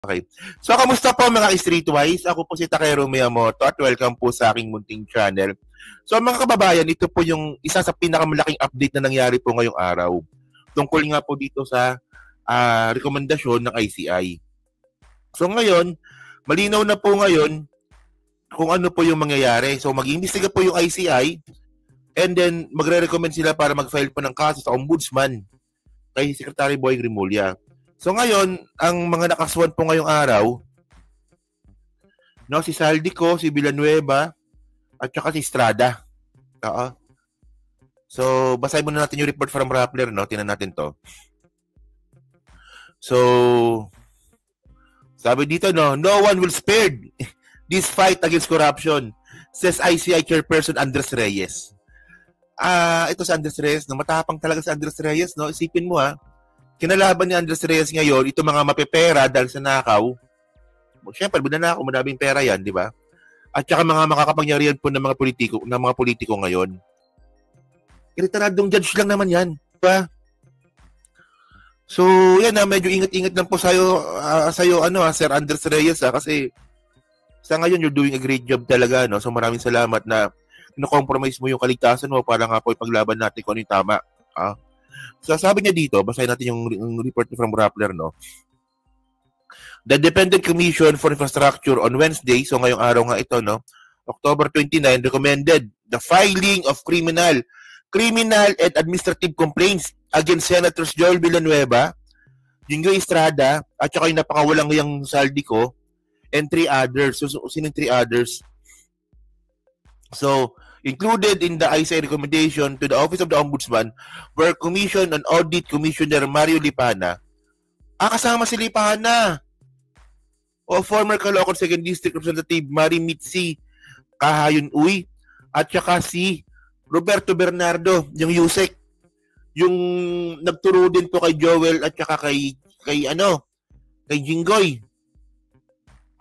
Okay. So, kamusta po mga Streetwise? Ako po si Takero Miyamoto at welcome po sa aking munting channel. So, mga kababayan, ito po yung isa sa pinakamalaking update na nangyari po ngayong araw. Tungkol nga po dito sa rekomendasyon ng ICI. So, ngayon, malinaw na po ngayon kung ano po yung mangyayari. So, mag-iimbestiga po yung ICI and then magre-recommend sila para mag-file po ng kaso sa Ombudsman kay Secretary Boy Rimulya. So ngayon, ang mga nakaswan po ngayong araw, no, si Saldico, si Villanueva, at saka si Estrada. Oo. So, basahin muna natin yung report from Rappler, no? Tingnan natin to. So, sabi dito, no one will spared this fight against corruption, says ICI Chairperson Andres Reyes. Ito si Andres Reyes, no? Matapang talaga si Andres Reyes, no? Isipin mo, kinalaban ni Andres Reyes ngayon, ito mga mapepera dahil sa nakaw. Siyempre, binanakaw, madaming pera yan, di ba? At saka mga makakapangyarihan po ng mga politiko ngayon. Iritaradong judge lang naman yan, di ba? So, yan medyo ingat-ingat lang po sa'yo, Sir Andres Reyes, kasi sa ngayon, you're doing a great job talaga, no? So, maraming salamat na na-compromise mo yung kaligtasan mo para nga po ipaglaban natin kung ano yung tama. So, sabi niya dito, basahin natin yung report from Rappler, no? The Independent Commission for Infrastructure on Wednesday, so ngayong araw nga ito, no? October 29, recommended the filing of criminal and administrative complaints against Senators Joel Villanueva, Jinggoy Estrada, at saka yung napakawalang yung Saldico, and 3 others. So, sinong 3 others? So, included in the ICI recommendation to the Office of the Ombudsman were Commission on Audit Commissioner Mario Lipana. Kasama si Lipana. O former Caloocan 2nd District Representative Mari Mitzi Kahayon Uy. At saka si Roberto Bernardo, yung Yusek. Yung nagturo din po kay Joel at saka kay Jinggoy.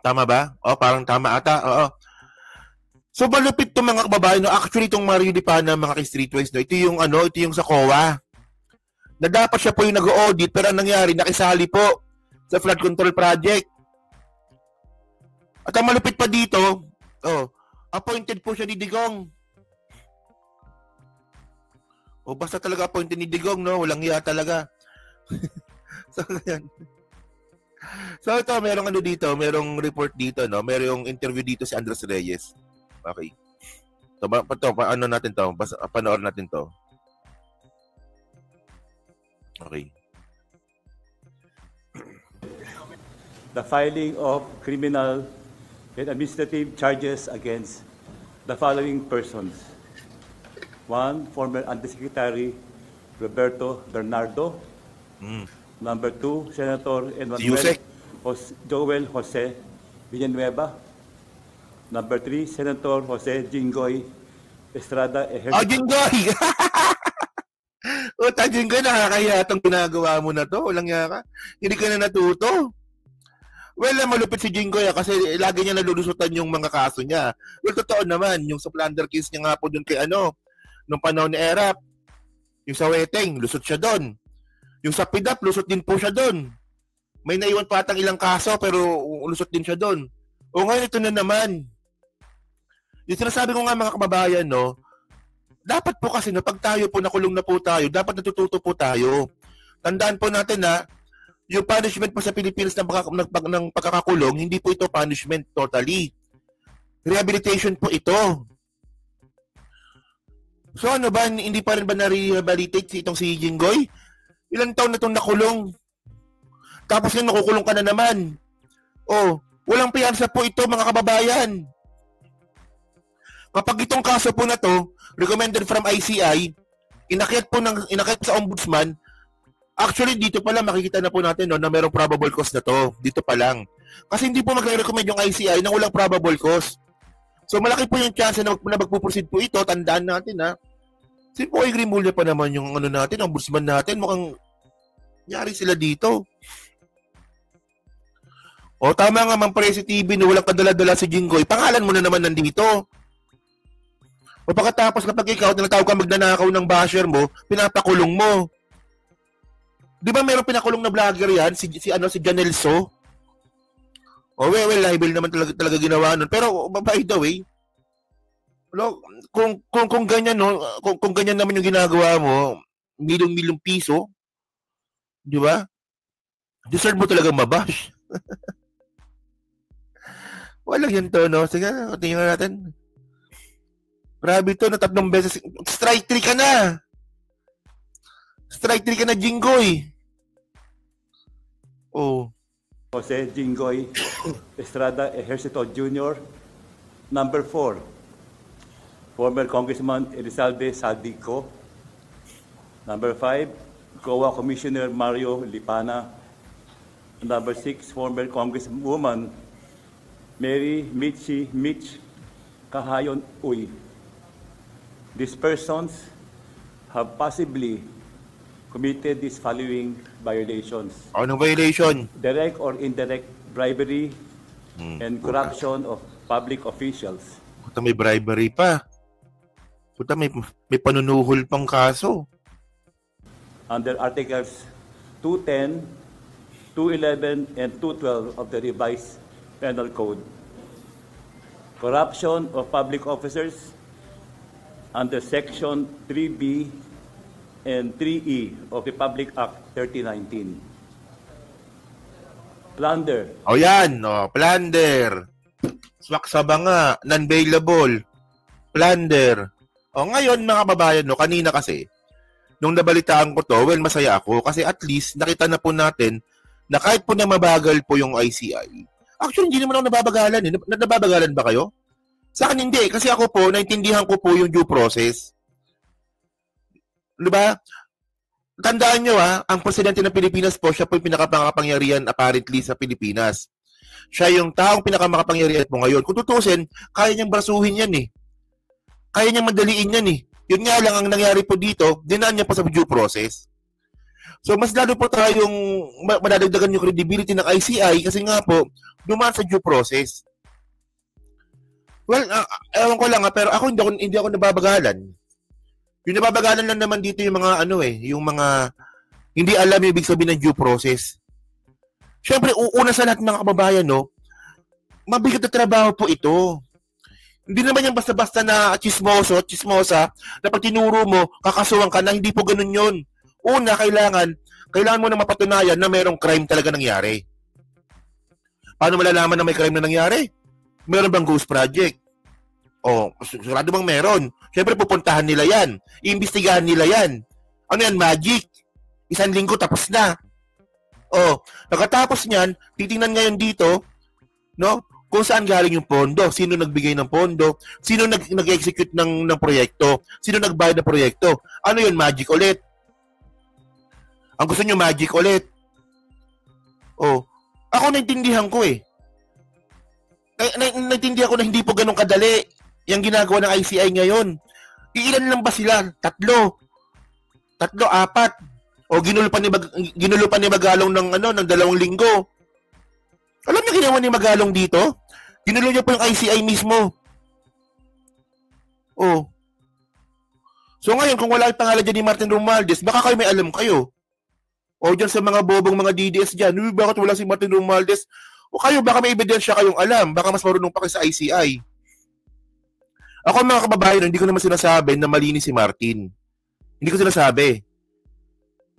Tama ba? Parang tama ata. Oo. So, malupit itong mga kababayan. No? Actually, itong Mario Lipana, mga ka-Streetwise, no? Ito yung sa COA. Na dapat siya po yung nag-audit, pero ang nangyari, nakisali po sa flood control project. At ang malupit pa dito, appointed po siya ni Digong. Basta talaga appointed ni Digong, no? Walang iya talaga. So, ganyan. So, ito, merong report dito, no? Merong interview dito si Andres Reyes. Okay. Paano natin to? Panoorin natin to. Okay. The filing of criminal and administrative charges against the following persons. 1, former Undersecretary Roberto Bernardo. Number 2, Senator Joel Jose Villanueva. Number 3, Senator Jose Jinggoy Estrada. Jinggoy! Jinggoy, nakakaya itong ginagawa mo na to. Walang yaka. Hindi ka na natuto. Well, malupit si Jinggoy kasi lagi niya nalulusutan yung mga kaso niya. Well, totoo naman, yung sa plunder case niya nga po dun kay nung panahon ni Erap, yung sa Weteng, lusot siya doon. Yung sa PIDAP, lusot din po siya doon. May naiwan pa atang ilang kaso pero lusot din siya doon. Ngayon ito na naman. Yung sinasabi ko nga mga kababayan, no, dapat po kasi pag tayo po nakulong na po tayo, dapat natututo po tayo. Tandaan po natin na yung punishment po sa Pilipinas ng pagkakakulong, hindi po ito punishment totally. Rehabilitation po ito. So ano ba, hindi pa rin ba na-rehabilitate itong si Jinggoy? Ilang taon na itong nakulong? Tapos yung nakukulong ka na naman. Walang piyansa po ito mga kababayan. Kapag itong kaso po na to, recommended from ICI, inakyat sa Ombudsman, actually dito pa lang makikita na po natin na merong probable cause na to. Dito pa lang. Kasi hindi po magre-recommend yung ICI na walang probable cause. So malaki po yung chance na magpuproceed po ito. Tandaan natin si Boy Rimulya pa naman yung natin, Ombudsman natin. Mukhang nyari sila dito. Tama nga man Presi TV na walang kadala-dala si Jinggoy. Pangalan mo na naman nandito. Pagkatapos kapag ikaw tinatawag ka magnanakaw ng basher mo, pinapakulong mo. Di ba meron pinakulong na vlogger yan? Si Janelso? well, libel naman talaga ginawa nun. Pero, by the way, kung ganyan, no, kung ganyan naman yung ginagawa mo, milyong piso, di ba? Deserve mo talaga mabash. Walang yan to, no? Sige, tingnan natin. Grabe to, na 3 beses. Strike 3 ka na! Strike 3 ka na, Jinggoy! Oh. Jose Jinggoy Estrada Ejercito Jr. Number 4, former Congressman Elizalde Saldico. Number 5, COA Commissioner Mario Lipana. Number 6, former Congresswoman Mary Mitch Kahayon Uy. These persons have possibly committed these following violations. Anong violation? Direct or indirect bribery and corruption of public officials. Puta, may bribery pa. Puta, may panunuhol pang kaso. Under Articles 210, 211, and 212 of the Revised Penal Code. Corruption of public officers under Section 3B and 3E of the Public Act 3019. Plunder. O yan, plunder. Swak sa banga, non-bailable. Plunder. O ngayon mga kababayan, kanina kasi, nung nabalitaan ko to, well, masaya ako kasi at least nakita na po natin na kahit po na mabagal po yung ICI. Actually, hindi naman ako nababagalan. Nababagalan ba kayo? Sa akin hindi, kasi ako po, naintindihan ko po yung due process. Diba? Tandaan nyo ang presidente ng Pilipinas po, siya po yung pinakamakapangyarihan apparently sa Pilipinas. Siya yung taong pinakamakapangyarihan po ngayon. Kung tutusin, kaya niyang brasuhin yan eh. Kaya niyang madaliin yan eh. Yun nga lang ang nangyari po dito, dinaan niya po sa due process. So, mas lalo po tayong madadagdagan yung credibility ng ICI kasi nga po, dumaan sa due process. Well, ewan ko lang pero ako hindi ako nababagalan. Yung nababagalan lang naman dito yung mga yung mga hindi alam yung ibig sabihin ng due process. Siyempre, una sa lahat mga kababayan, mabigat na trabaho po ito. Hindi naman yung basta-basta na chismosa, na pag tinuro mo, kakasuhan ka na, hindi po ganun yun. Una, kailangan mo na mapatunayan na mayroong crime talaga nangyari. Paano malalaman na may crime na nangyari? Meron bang ghost project? Sigurado bang meron? Siyempre, pupuntahan nila yan. Iimbestigahan nila yan. Ano yan, magic? 1 linggo, tapos na. Pagkatapos niyan, titingnan ngayon dito, kung saan galing yung pondo, sino nagbigay ng pondo, sino nag-execute ng proyekto, sino nagbayad ng proyekto. Ano yun, magic ulit? Ang gusto nyo, magic ulit? Ako naintindihan ko eh. Naintindihan ko na hindi po ganun kadali yung ginagawa ng ICI ngayon. Ilan lang ba sila? 3, 4. Ginulupan ni Magalong ng 2 linggo. Alam niyo ginawa ni Magalong dito? Ginulo niya po yung ICI mismo. So ngayon, kung wala yung pangalan dyan ni Martin Romualdez, baka kayo may alam kayo. Dyan sa mga bobong mga DDS dyan, bakit wala si Martin Romualdez? O kayo, baka may ebidensya kayong alam. Baka mas marunong pa kayo sa ICI. Ako mga kababayan, hindi ko naman sinasabi na malinis si Martin. Hindi ko sinasabi.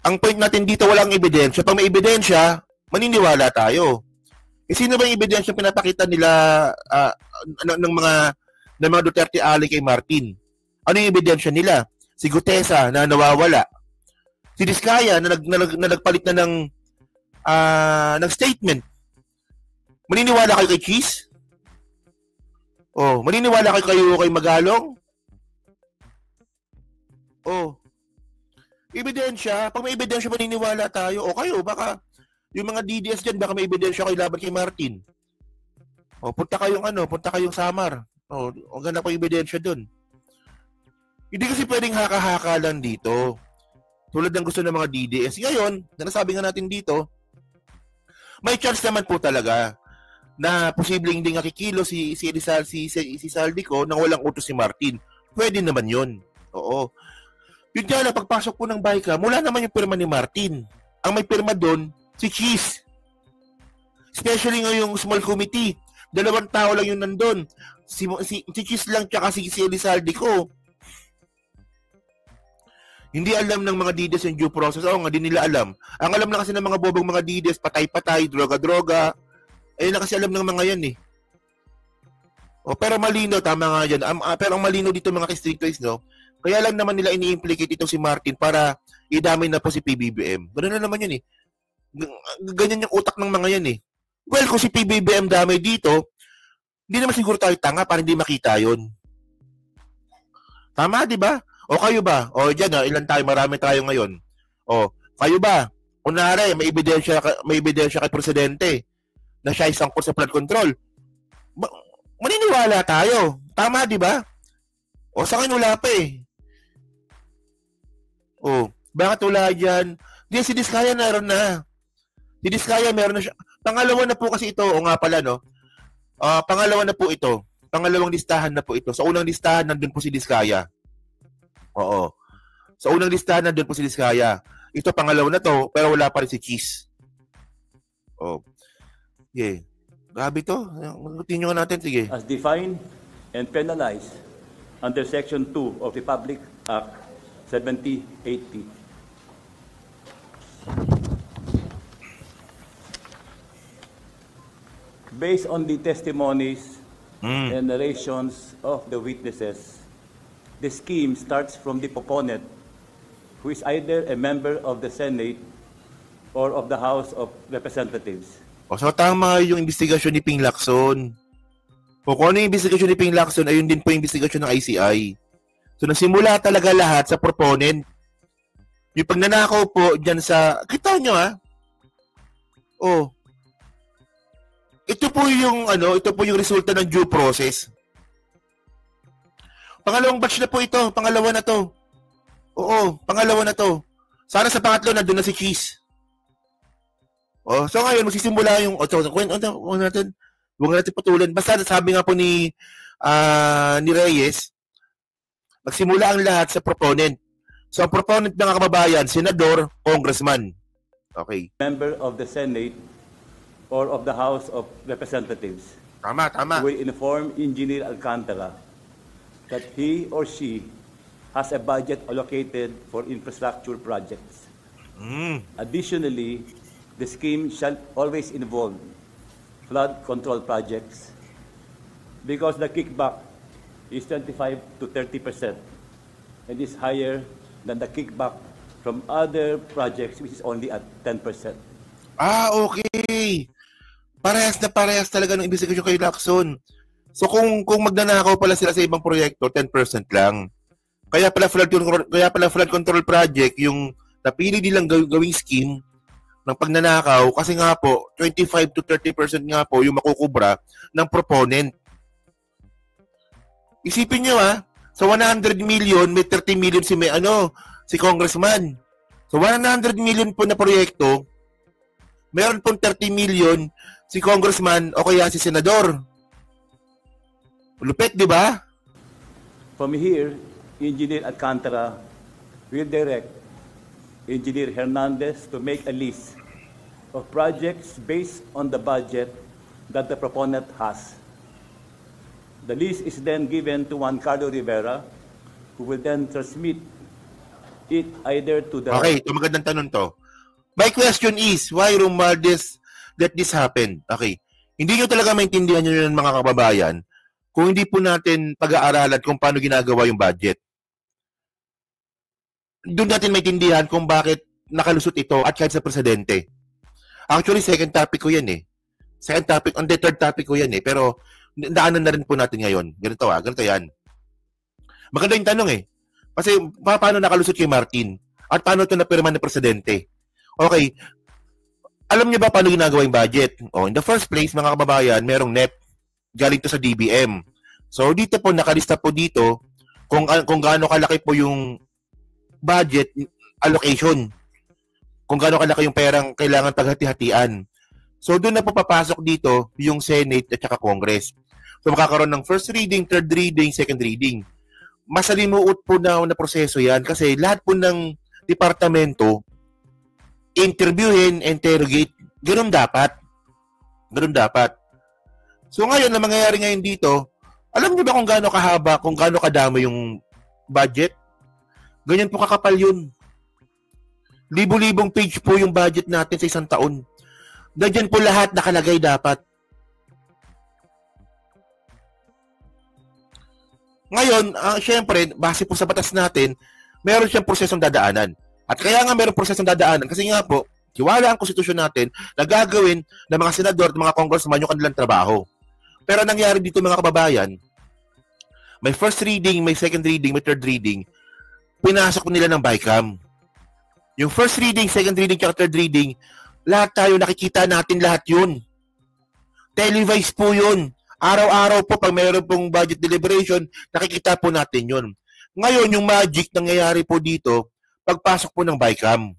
Ang point natin dito, walang ebidensya. Pag may ebidensya, maniniwala tayo. Sino ba yung ebidensya pinapakita nila ng mga Duterte ally kay Martin? Ano yung ebidensya nila? Si Gutesa na nawawala. Si Diskaya na nagpalit na ng statement. Maniniwala kayo kay Cheese? Maniniwala kayo kay Magalong? Ebidensya. Pag may ebidensya, maniniwala tayo. O kayo, baka yung mga DDS dyan, baka may ebidensya kayo laban kay Martin. Punta kayong Samar. Ang ganda ko ebidensya dun. Hindi kasi pwedeng haka-haka lang dito. Tulad ng gusto ng mga DDS. Ngayon, nasabi nga natin dito, may chance naman po talaga na posibleng hindi nakikilo si Saldico nang walang utos si Martin. Pwede naman yun. Oo. Yun nga lang, pagpasok po ng Bicam, wala naman yung pirma ni Martin. Ang may pirma doon, si Cheese. Especially ngayong small committee. 2 tao lang yung nandun. Si Cheese lang tsaka si Elizalde ko. Hindi alam ng mga DDS yung due process. Oo nga, di nila alam. Ang alam na kasi ng mga bobong mga DDS, patay-patay, droga-droga. Ayun na kasi alam ng mga yan eh. O, pero malino, tama nga yan. Pero ang malino dito mga ka-streetwise, no? Kaya lang naman nila ini-implicate itong si Martin para idamay na po si PBBM. Ganoon na naman yun eh. Ganyan yung utak ng mga yan eh. Well, kung si PBBM damay dito, hindi naman siguro tayo tanga para hindi makita yun. Tama, di ba? O kayo ba? O dyan, ilan tayo? Marami tayo ngayon. O, kayo ba? Kunwari, may ebidensya kay Presidente na siya ay sangkot sa flood control. Maniniwala tayo. Tama, di ba? O, sa akin wala pa eh. O, bakit wala dyan? Di, si Diskaya naroon na. Si Diskaya meron na siya. Pangalawa na po kasi ito. O nga pala, no? Pangalawa na po ito. Pangalawang listahan na po ito. Sa unang listahan, nandun po si Diskaya. Oo. Sa unang listahan, nandun po si Diskaya. Ito, pangalawa na to, pero wala pa rin si Cheese. Oh. Yeah. Grabe to. Continue natin, sige. As defined and penalized under Section 2 of the Public Act 7080. Based on the testimonies and narrations of the witnesses, the scheme starts from the proponent, who is either a member of the Senate or of the House of Representatives. O, so tama yung investigasyon ni Ping Lacson. O kung ano yung investigasyon ni Ping Lacson, ayun din po yung investigasyon ng ICI. So nasimula talaga lahat sa proponent. Yung pagnanakaw po dyan sa... Kita nyo ha? O. Ito po yung resulta ng due process. Pangalawang batch na po ito. Pangalawa na to. Oo, pangalawa na to. Sana sa pangatlo nandun na si Cheese. Oh, so ngayon magsisimula yung huwag natin patulan. Basta sabi nga po ni Reyes, magsimula ang lahat sa proponent. So ang proponent ng kababayan, senador, congressman. Okay. Member of the Senate or of the House of Representatives. Tama. Will inform Engineer Alcantara that he or she has a budget allocated for infrastructure projects. Additionally, the scheme shall always involve flood control projects because the kickback is 25 to 30% and is higher than the kickback from other projects which is only at 10%. Okay. Parehas talaga ng investigasyon kay Lacson. So kung magnanakaw pala sila sa ibang proyekto, 10% lang. Kaya pala flood control project yung napili nilang gawing scheme ng pagnanakaw kasi nga po 25 to 30% nga po yung makukubra ng proponent. Isipin niyo sa 100 million may 30 million si congressman. So 100 million po na proyekto, meron pong 30 million si congressman o kaya si senador. Lupit, di ba? From here, Engineer Alcantara will direct Engineer Hernandez to make a list of projects based on the budget that the proponent has. The list is then given to Juan Carlo Rivera, who will then transmit it either to the... Okay, ito magandang tanong to. My question is, why Romualdez let this happen? Okay, hindi nyo talaga maintindihan nyo ng mga kababayan kung hindi po natin pag-aaralan kung paano ginagawa yung budget. Doon natin maintindihan kung bakit nakalusot ito at kahit sa presidente. Actually, second topic ko yan eh. Third topic ko yan eh. Pero, daanan na rin po natin ngayon. Ganito yan. Maganda yung tanong eh. Kasi, paano nakalusot kay Martin? At paano ito napirma ng presidente? Okay. Alam niyo ba paano ginagawa yung budget? In the first place, mga kababayan, merong net. Galing to sa DBM. So, dito po, nakalista po dito kung gaano kalaki po yung budget allocation. Kung gaano kalaki yung perang kailangan paghati-hatian. So, doon na po papasok dito yung Senate at saka Congress. So, makakaroon ng first reading, third reading, second reading. Masalimuot po na proseso yan kasi lahat po ng departamento interrogate. Ganun dapat. Ganun dapat. So ngayon, na mangyayari ngayon dito, alam niyo ba kung gaano kahaba, kung gaano kadami yung budget? Ganyan po kakapal yun. Libo-libong page po yung budget natin sa isang taon. Ganyan po lahat nakalagay dapat. Ngayon, syempre, base po sa batas natin, meron siyang prosesong dadaanan. At kaya nga meron prosesong dadaanan kasi nga po, tiwala ang konstitusyon natin na gagawin ng mga senador at mga congressman yung kanilang trabaho. Pero nangyari dito mga kababayan, may first reading, may second reading, may third reading, pinasok nila ng BICAM. Yung first reading, second reading, at third reading, lahat tayo nakikita natin lahat yun. Televised po yun. Araw-araw po, pag mayroon pong budget deliberation, nakikita po natin yun. Ngayon, yung magic nangyayari po dito, pagpasok po ng BICAM.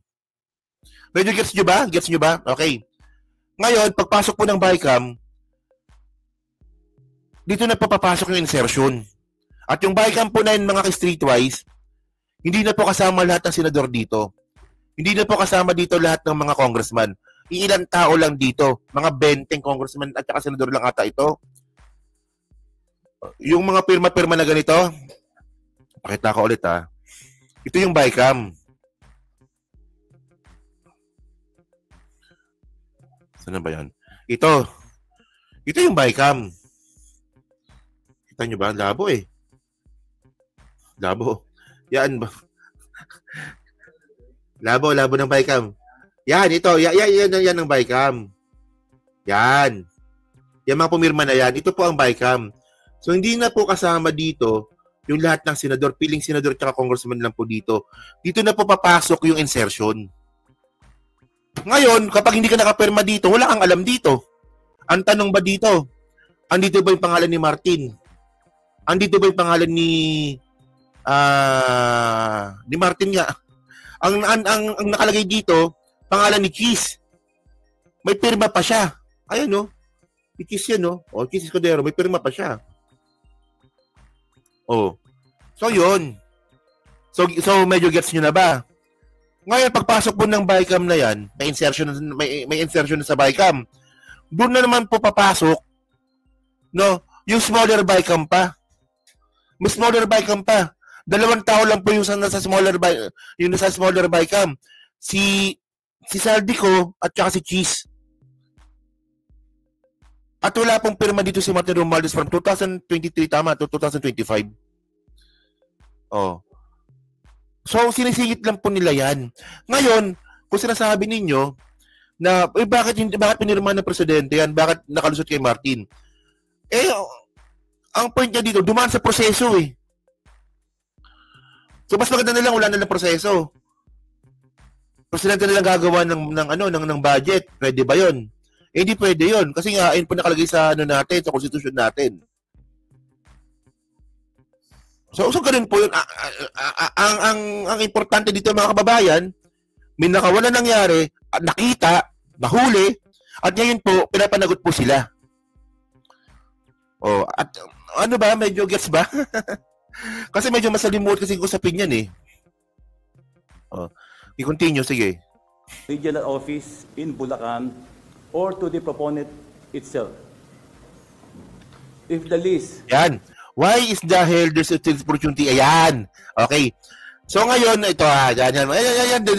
Medyo gets nyo ba? Gets nyo ba? Okay. Ngayon, pagpasok po ng BICAM, dito na papapasok yung insertion. At yung BICAM po na yun, mga streetwise, hindi na po kasama lahat ng senador dito. Hindi na po kasama dito lahat ng mga congressman. Iilang tao lang dito. Mga 20 congressman at saka senador lang ata ito. Yung mga pirma-pirma na ganito, pakita ko ulit ha. Ito yung BICAM. Saan ba yan? Ito. Ito yung BICAM. Kita nyo ba? Labo eh. Labo. Yan ba? Labo ng BICAM. Yan, ito. Yan ang BICAM. Yan. Yan mga pumirma na yan. Ito po ang BICAM. So, hindi na po kasama dito yung lahat ng senador, piling senador at congressman lang po dito. Dito na po papasok yung insertion. Ngayon, kapag hindi ka nakapirma dito, wala kang alam dito. Ang tanong ba dito? Andito ba yung pangalan ni Martin? Andito ba yung pangalan ni Martin nga? Ang nakalagay dito, pangalan ni Cheese. May pirma pa siya. Ayan no. Si Cheese yan no. O, Cheese Escudero, may pirma pa siya. Oh. So, yun. So medyo gets nyo na ba? Ngayon, pagpasok po ng BICAM na yan, may insertion na sa BICAM. Doon na naman po papasok, no, yung smaller BICAM pa. May smaller BICAM pa. 2 tao lang po yung nasa smaller BICAM. Si Saldico at saka si Cheese. At wala pong pirma dito si Martin Romualdez from 2023 tama to 2025. Oh. So sinisingit lang po nila 'yan. Ngayon, kung sinasabi ninyo na bakit pinirma ng presidente 'yan? Bakit nakalusot kay Martin? Ang point niya dito, dumaan sa proseso eh. So mas maganda na lang wala na ng proseso. Presidente na lang gagawa ng budget. Pwede ba 'yon? Hindi pwede 'yon kasi nga ayun po nakalagay sa natin, sa konstitusyon natin. So ganun po 'yun. Ang importante dito mga kababayan, may nakawala nangyari, nakita, nahuli, at ngayon po pinapanagot po sila. Oh, at ano ba, medyo gets ba? Kasi medyo masalimuot kasi usapin yan eh. Oh, i-continue sige. Regional office in Bulacan or to the proponent itself. If the list... Yan. Why is the there's a opportunity? Ayan. Okay. So ngayon, ito yan.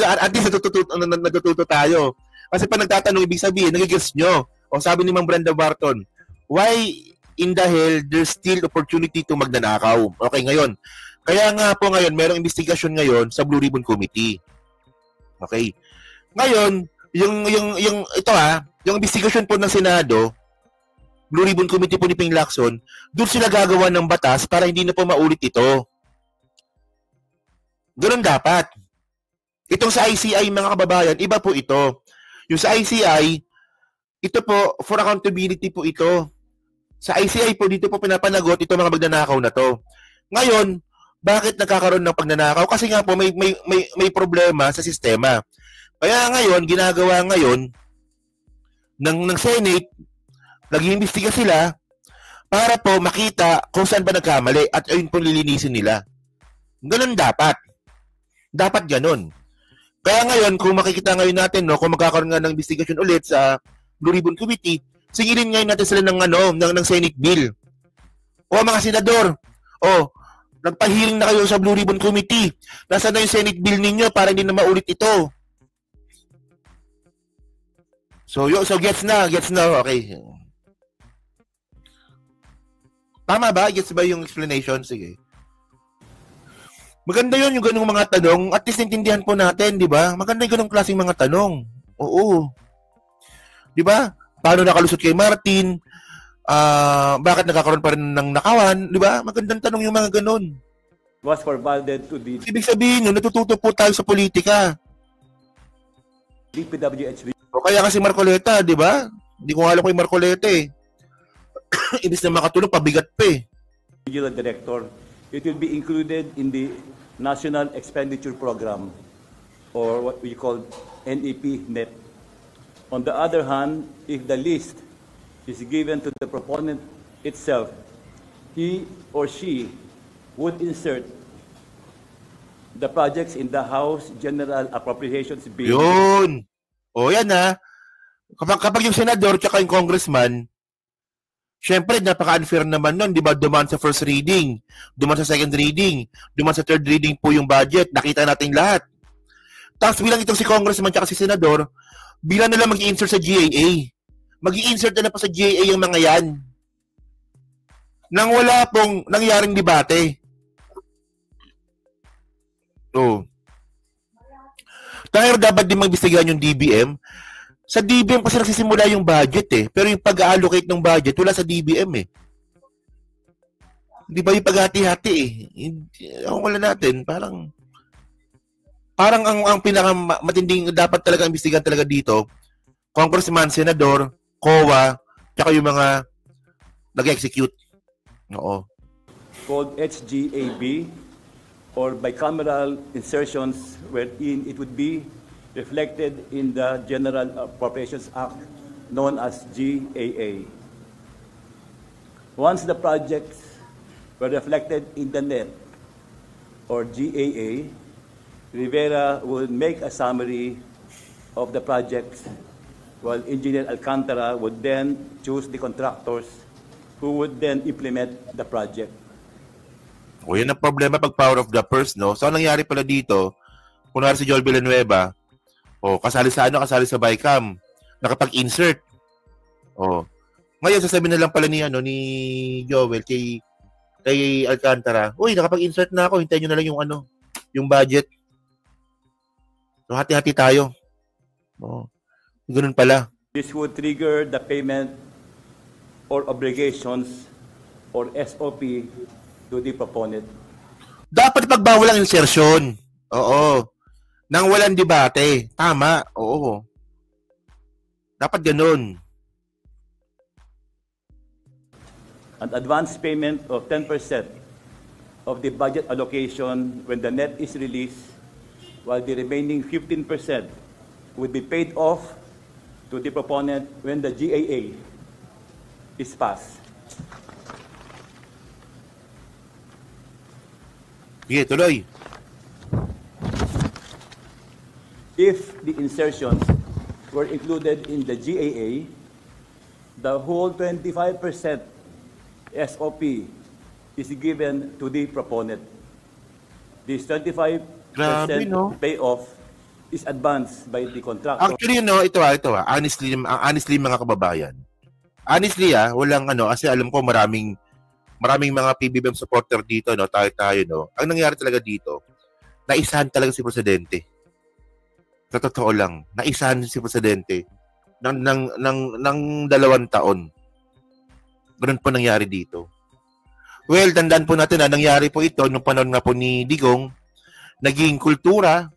At least natututo tayo. Kasi pa nagtatanong, ibig sabihin, nagigets nyo. O sabi ni Ma'am Brenda Barton, why in the hell there's still opportunity to magnanakaw? Okay, ngayon. Kaya nga po ngayon, merong investigasyon ngayon sa Blue Ribbon Committee. Okay. Ngayon, yung yung investigasyon po ng Senado, Blue Ribbon Committee po ni Ping Lacson, doon sila gagawa ng batas para hindi na po maulit ito. Ganun dapat. Itong sa ICI, mga kababayan, iba po ito. Yung sa ICI, ito po, for accountability po ito. Sa ICI po, dito po pinapanagot ito mga magnanakaw na to. Ngayon, bakit nagkakaroon ng pagnanakaw? Kasi nga po, may problema sa sistema. Kaya ngayon, ginagawa ngayon ng Senate, nag-iimbestiga sila para po makita kung saan ba nagkamali at ayun po lilinisin nila. Ganun dapat. Dapat ganun. Kaya ngayon, kung makikita ngayon natin, no, kung magkakaroon nga ng investigasyon ulit sa Blue Ribbon Committee, Singilin ngayon natin sila ng Senate bill. O mga senador, nagpa-hearing na kayo sa Blue Ribbon Committee. Nasaan na yung Senate bill ninyo para hindi na maulit ito? So gets na, okay. Tama ba? Gets ba yung explanation? Sige. Maganda yun, yung ganung mga tanong. At least intindihan po natin, di ba? Maganda yung ganung klaseng mga tanong. Oo. Di ba? Paano nakalusot kay Martin? Bakit nagkakaroon pa rin ng nakawan? Di ba? Magandang tanong yung mga ganun. Was forwarded to the Ibig sabihin, natututo po tayo sa politika. DPWH. O kaya kasi Marcoleta, di ba? Hindi ko alam ko yung Marcoleta eh. Ibig na makatulong, pabigat pa eh. Regional Director. It will be included in the National Expenditure Program, or what we call NEP-NEP. On the other hand, if the list is given to the proponent itself, he or she would insert the projects in the House General Appropriations Bill. Yun! O yan ha. Kapag yung senador tsaka yung congressman, syempre, napaka-unfair naman nun, di ba? Dumaan sa first reading, dumaan sa second reading, dumaan sa third reading po yung budget, nakita natin lahat. Tapos bilang itong si congressman tsaka si senador, bilang nila mag-i-insert sa GAA. Mag-i-insert na pa sa GAA yung mga yan. Nang wala pong nangyaring debate. Dahil dapat din mag-imbestigahan yung DBM. Sa DBM kasi nagsisimula yung budget eh. Pero yung pag-allocate ng budget, wala sa DBM eh. Di ba yung paghati-hati eh. Wala natin. Parang ang pinakamatinding dapat talaga imbestigahan talaga dito, congressman, senador, COA, tsaka yung mga nag-execute. Oo. Called HGAB, or bicameral insertions wherein it would be reflected in the General Appropriations Act known as GAA. Once the projects were reflected in the NEP or GAA, Rivera will make a summary of the projects while Engineer Alcantara would then choose the contractors who would then implement the project. O yan ang problema pag power of the purse, no? So, anong nangyari pala dito, kunwari si Joel Villanueva, kasali sa BICAM, nakapag-insert. Ngayon, sasabihin na lang pala ni Joel kay Alcantara, uy, nakapag-insert na ako, hintayin nyo na lang yung budget. So, hati-hati tayo. Ganun pala. This would trigger the payment or obligations or SOP to the proponent. Dapat pagbawal ang insertion. Oo. Nang walang debate. Tama. Oo. Dapat ganun. An advance payment of 10% of the budget allocation when the net is released, while the remaining 15% would be paid off to the proponent when the GAA is passed. Sige, tuloy. If the insertions were included in the GAA, the whole 25% SOP is given to the proponent. This 25% Grabe, no? payoff is advanced by the contractor. Actually, ito honestly mga kababayan. Honestly, walang kasi alam ko maraming mga PBBM supporter dito, no, tayo, no. Ang nangyari talaga dito, naisahan talaga si presidente. Sa totoo lang, naisahan si presidente ng 2 taon. Ganun po nangyari dito. Well, tandaan po natin nangyari po ito nung panahon nga po ni Digong, naging kultura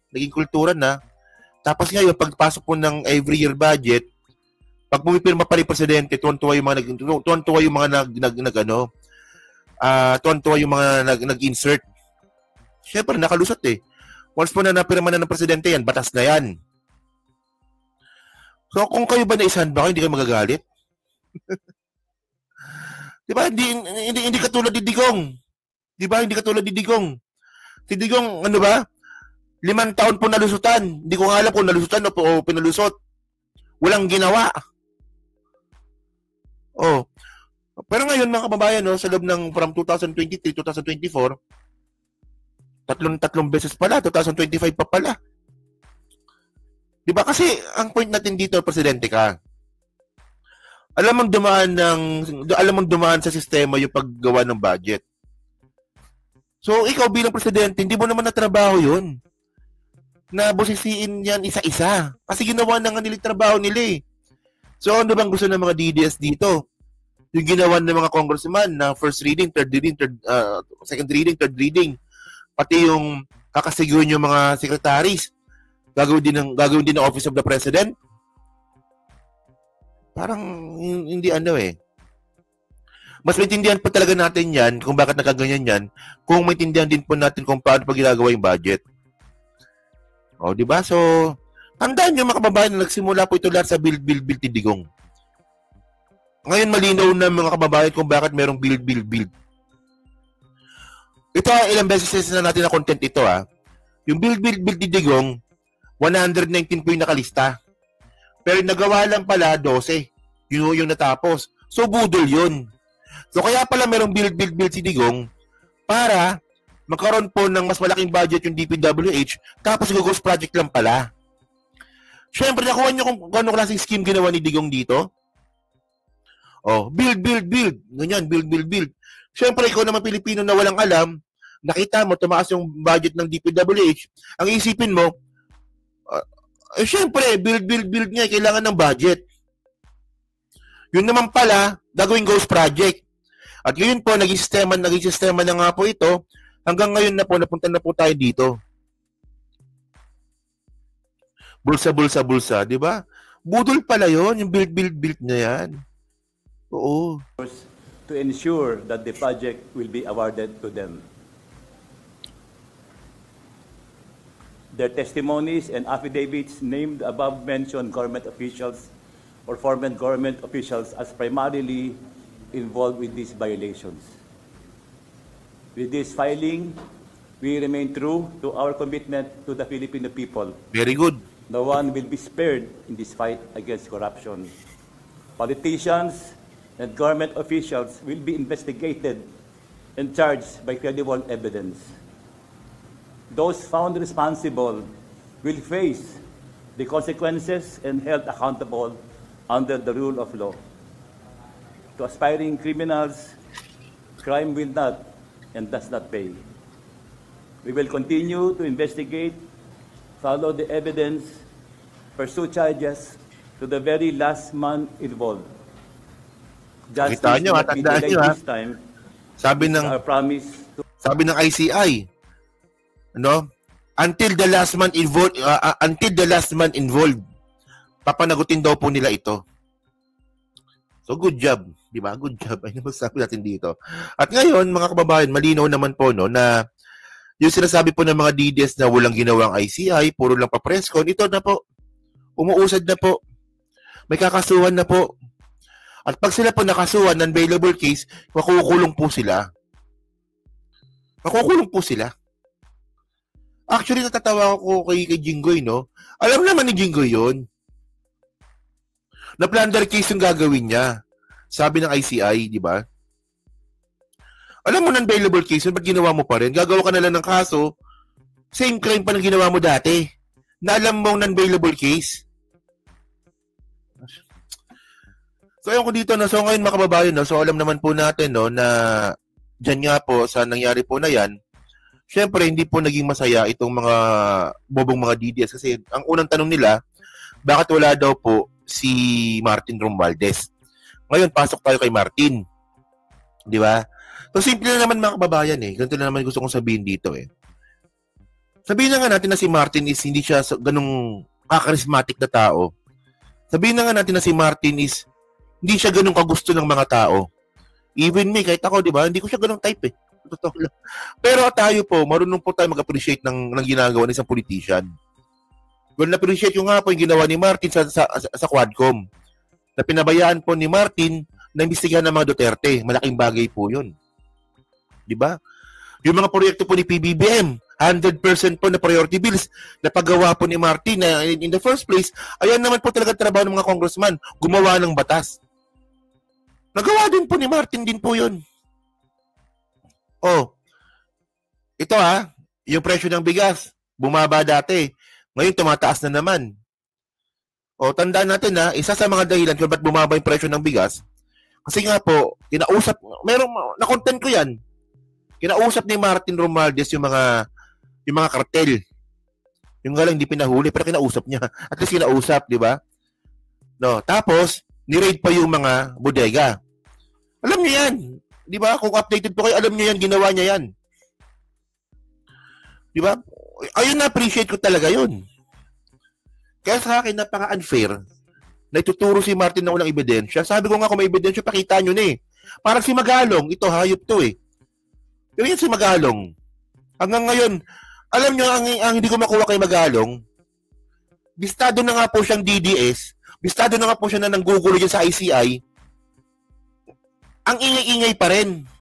na. Tapos ngayon, pagpasok po ng every year budget, pag pumipirma pa rin presidente, tuwan-tuwa yung mga nag-insert. Siyempre, nakalusot eh. Once po na napirma na ng presidente yan, batas na yan. So, kung kayo ba naisahan ba, hindi kayo magagalit? Diba? Hindi katulad ni Digong. Diba? Hindi katulad ni Digong. Si Digong, 5 taon po nalusutan. Hindi ko nga alam kung nalusutan o pinalusot. Walang ginawa. Oh. Pero ngayon mga kababayan, no, sa loob ng from 2023, 2024, tatlong beses pala, 2025 pa pala. 'Di ba? Kasi ang point natin dito, presidente ka. Alam mong dumaan sa sistema yung paggawa ng budget. So, ikaw bilang presidente, hindi mo naman natrabaho 'yun. Na busisiin yan isa-isa. Kasi ginawa na nga nila trabaho nila eh. So, ano bang gusto ng mga DDS dito? Yung ginawa ng mga congressman na first reading, second reading, third reading. Pati yung kakasiguin yung mga secretaries. Gagawin din ng Office of the President. Parang hindi eh. Mas maintindihan po talaga natin yan kung bakit nakaganyan yan, kung maintindihan din po natin kung paano pa ginagawa yung budget. O, di ba? So, tandaan nyo mga kababayan na nagsimula po ito lahat sa Build Tidigong. Ngayon malinaw na mga kababayan kung bakit merong build. Ito, ilang beses na natin na content ito Yung Build Tidigong, 119 po yung nakalista. Pero nagawa lang pala 12. Yun yung natapos. So, budol yun. So, kaya pala merong Build Tidigong para magkaroon po ng mas malaking budget yung DPWH, tapos ghost project lang pala. Siyempre, nakuha nyo kung anong klaseng scheme ginawa ni Digong dito. Oh, build. Ganyan, build. Siyempre, ikaw naman Pilipino na walang alam, nakita mo, tumaas yung budget ng DPWH, ang isipin mo, siyempre, build nga, kailangan ng budget. Yun naman pala, gagawing ghost project. At ngayon po, naging sistema na nga po ito. Hanggang ngayon na po, napunta na po tayo dito. Bulsa, di ba? Budol pala yon, yung build na yan. Oo. To ensure that the project will be awarded to them. Their testimonies and affidavits named above-mentioned government officials or former government officials as primarily involved with these violations. With this filing, we remain true to our commitment to the Filipino people. Very good. No one will be spared in this fight against corruption. Politicians and government officials will be investigated and charged by credible evidence. Those found responsible will face the consequences and held accountable under the rule of law. To aspiring criminals, crime will not and does not pay. We will continue to investigate, follow the evidence, pursue charges to the very last man involved. Justice will not be delayed this time. Sabi ng ICI, until the last man involved, papanagutin daw po nila ito. So, good job. Di ba? Good job. Ay, masasabi natin dito. At ngayon, mga kababayan, malinaw naman po, na yung sinasabi po ng mga DDS na walang ginawang ICI, puro lang pa-presscon, ito na po. Umuusad na po. May kakasuhan na po. At pag sila po nakasuhan ng bailable case, makukulong po sila. Actually, natatawa ko kay Jinggoy, no? Alam naman ni Jinggoy yun. Na plunder case yung gagawin niya. Sabi ng ICI, di ba? Alam mo non-bailable case, ba't ginawa mo pa rin? Gagawa ka na lang ng kaso, same crime pa ng ginawa mo dati. Na alam mong non-bailable case. So, ayun ko dito, so ngayon mga kababayan, so alam naman po natin, na dyan nga po, sa nangyari po na yan, syempre, hindi po naging masaya itong mga bobong mga DDS kasi ang unang tanong nila, bakit wala daw po si Martin Romualdez? Ngayon, pasok tayo kay Martin. Di ba? So, simple na naman mga kababayan Ganito na naman gusto kong sabihin dito Sabihin na nga natin na si Martin is hindi siya ganung kakarismatic na tao. Sabihin na nga natin na si Martin is hindi siya ganung kagusto ng mga tao. Even me, kahit ako, di ba? Hindi ko siya ganung type Totoo lang. Pero tayo po, marunong po tayo mag-appreciate ng ginagawa ng isang politician. Well, na-appreciate ko nga po yung ginawa ni Martin sa Quadcom. Na pinabayaan po ni Martin na imbestigahan ng mga Duterte. Malaking bagay po yun. Di ba? Yung mga proyekto po ni PBBM, 100% po na priority bills na paggawa po ni Martin na in the first place, ayan naman po talaga trabaho ng mga congressman, gumawa ng batas. Nagawa din po ni Martin din po yun. Oh, ito yung presyo ng bigas, bumaba dati. Ngayon tumataas na naman. O, tandaan natin isa sa mga dahilan kung ba't bumaba yung presyo ng bigas, kasi nga po, na-content ko yan. Kinausap ni Martin Romualdez yung mga kartel. Yung nga lang hindi pinahuli, pero kinausap niya. At least kinausap, di ba? No, tapos, ni-raid pa yung mga bodega. Alam niyo yan. Di ba? Kung updated po kayo, alam niyo yan, ginawa niya yan. Di ba? Ayun, na-appreciate ko talaga yun. Kaya sa akin, napaka-unfair na ituturo si Martin ng walang ebidensya. Sabi ko nga, kung may ebidensya, pakita nyo na Parang si Magalong, ito, hayop to Pero yan si Magalong. Hanggang ngayon, alam nyo, ang hindi ko makuha kay Magalong, bistado na nga po siyang DDS, bistado na nga po siya na nanggugulo dyan sa ICI, ang ingay-ingay pa rin.